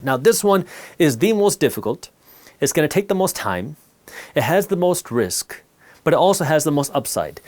Now this one is the most difficult. It's going to take the most time. It has the most risk, but it also has the most upside.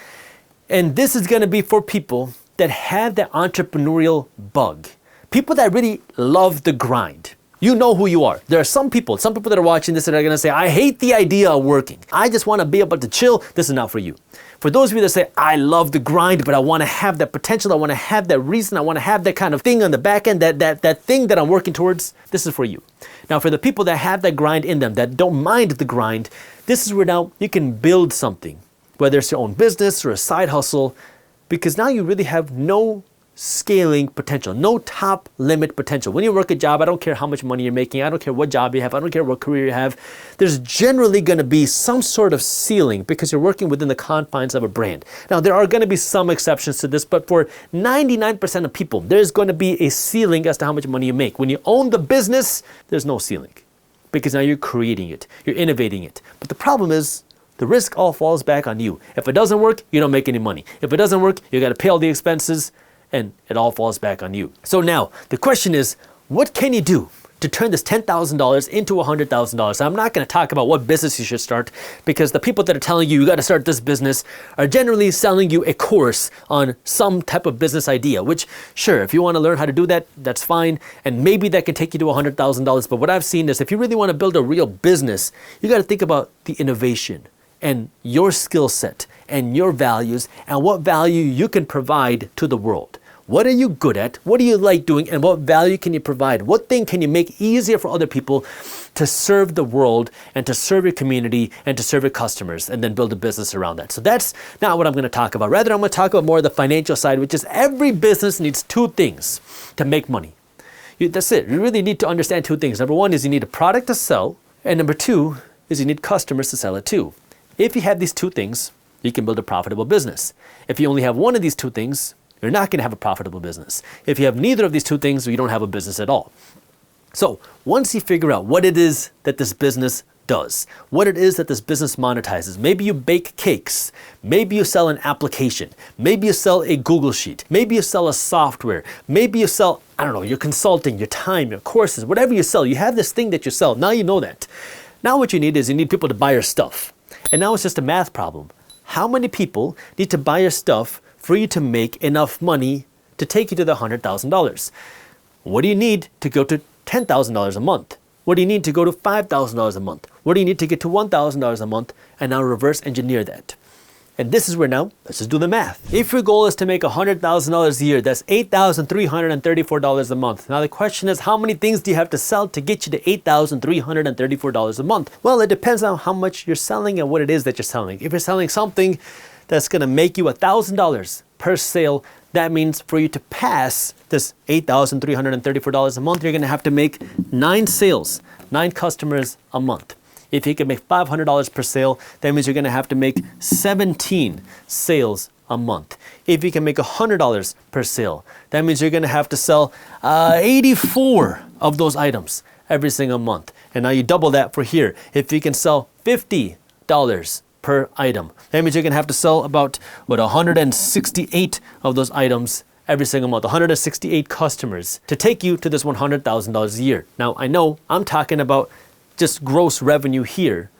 And this is going to be for people that have that entrepreneurial bug. People that really love the grind. You know who you are. There are some people that are watching this that are going to say, I hate the idea of working. I just want to be able to chill. This is not for you. For those of you that say, I love the grind, but I want to have that potential. I want to have that reason. I want to have that kind of thing on the back end, that thing that I'm working towards. This is for you. Now, for the people that have that grind in them, that don't mind the grind, this is where now you can build something, whether it's your own business or a side hustle, because now you really have no scaling potential, no top limit potential. When you work a job, I don't care how much money you're making, I don't care what job you have, I don't care what career you have, there's generally going to be some sort of ceiling because you're working within the confines of a brand. Now, there are going to be some exceptions to this, but for 99% of people, there's going to be a ceiling as to how much money you make. When you own the business, there's no ceiling because now you're creating it, you're innovating it. But the problem is, the risk all falls back on you. If it doesn't work, you don't make any money. If it doesn't work, you got to pay all the expenses, and it all falls back on you. So now, the question is, what can you do to turn this $10,000 into $100,000? I'm not going to talk about what business you should start, because the people that are telling you got to start this business are generally selling you a course on some type of business idea, which, sure, if you want to learn how to do that, that's fine, and maybe that can take you to $100,000. But what I've seen is if you really want to build a real business, you got to think about the innovation and your skill set and your values and what value you can provide to the world. What are you good at? What do you like doing? And what value can you provide? What thing can you make easier for other people to serve the world and to serve your community and to serve your customers, and then build a business around that? So that's not what I'm going to talk about. Rather, I'm going to talk about more of the financial side, which is every business needs two things to make money. That's it. You really need to understand two things. Number one is you need a product to sell. And number two is you need customers to sell it to. If you have these two things, you can build a profitable business. If you only have one of these two things, you're not going to have a profitable business. If you have neither of these two things, you don't have a business at all. So once you figure out what it is that this business does, what it is that this business monetizes, maybe you bake cakes, maybe you sell an application, maybe you sell a Google Sheet, maybe you sell a software, maybe you sell, I don't know, your consulting, your time, your courses, whatever you sell, you have this thing that you sell. Now you know that. Now what you need is you need people to buy your stuff. And now it's just a math problem. How many people need to buy your stuff for you to make enough money to take you to the $100,000? What do you need to go to $10,000 a month? What do you need to go to $5,000 a month? What do you need to get to $1,000 a month? And now reverse engineer that. And this is where now, let's just do the math. If your goal is to make $100,000 a year, that's $8,334 a month. Now the question is, how many things do you have to sell to get you to $8,334 a month? Well, it depends on how much you're selling and what it is that you're selling. If you're selling something that's going to make you $1,000 per sale, that means for you to pass this $8,334 a month, you're going to have to make 9 sales, 9 customers a month. If you can make $500 per sale, that means you're going to have to make 17 sales a month. If you can make $100 per sale, that means you're going to have to sell 84 of those items every single month. And now you double that for here. If you can sell $50 per item, that means you're going to have to sell about 168 of those items every single month, 168 customers to take you to this $100,000 a year. Now, I know I'm talking about just gross revenue here,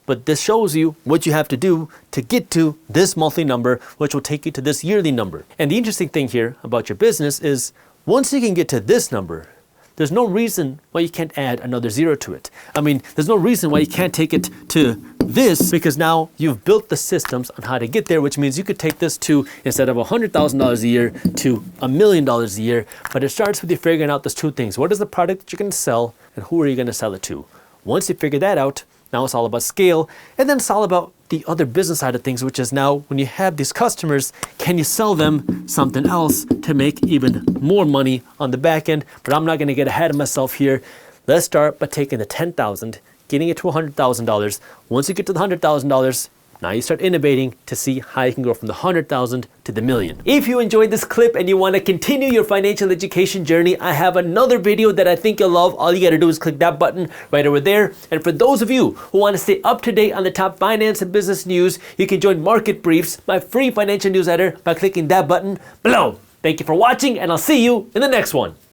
but this shows you what you have to do to get to this monthly number, which will take you to this yearly number. And the interesting thing here about your business is once you can get to this number, there's no reason why you can't add another zero to it. I mean, there's no reason why you can't take it to this, because now you've built the systems on how to get there, which means you could take this to, instead of $100,000 a year, to $1 million a year. But it starts with you figuring out those two things. What is the product that you're going to sell, and who are you going to sell it to? Once you figure that out, now it's all about scale, and then it's all about the other business side of things, which is now when you have these customers, can you sell them something else to make even more money on the back end? But I'm not going to get ahead of myself here. Let's start by taking the $10,000, getting it to $100,000. Once you get to the $100,000, now you start innovating to see how you can go from the 100,000 to the million. If you enjoyed this clip and you want to continue your financial education journey, I have another video that I think you'll love. All you got to do is click that button right over there. And for those of you who want to stay up to date on the top finance and business news, you can join Market Briefs, my free financial newsletter, by clicking that button below. Thank you for watching, and I'll see you in the next one.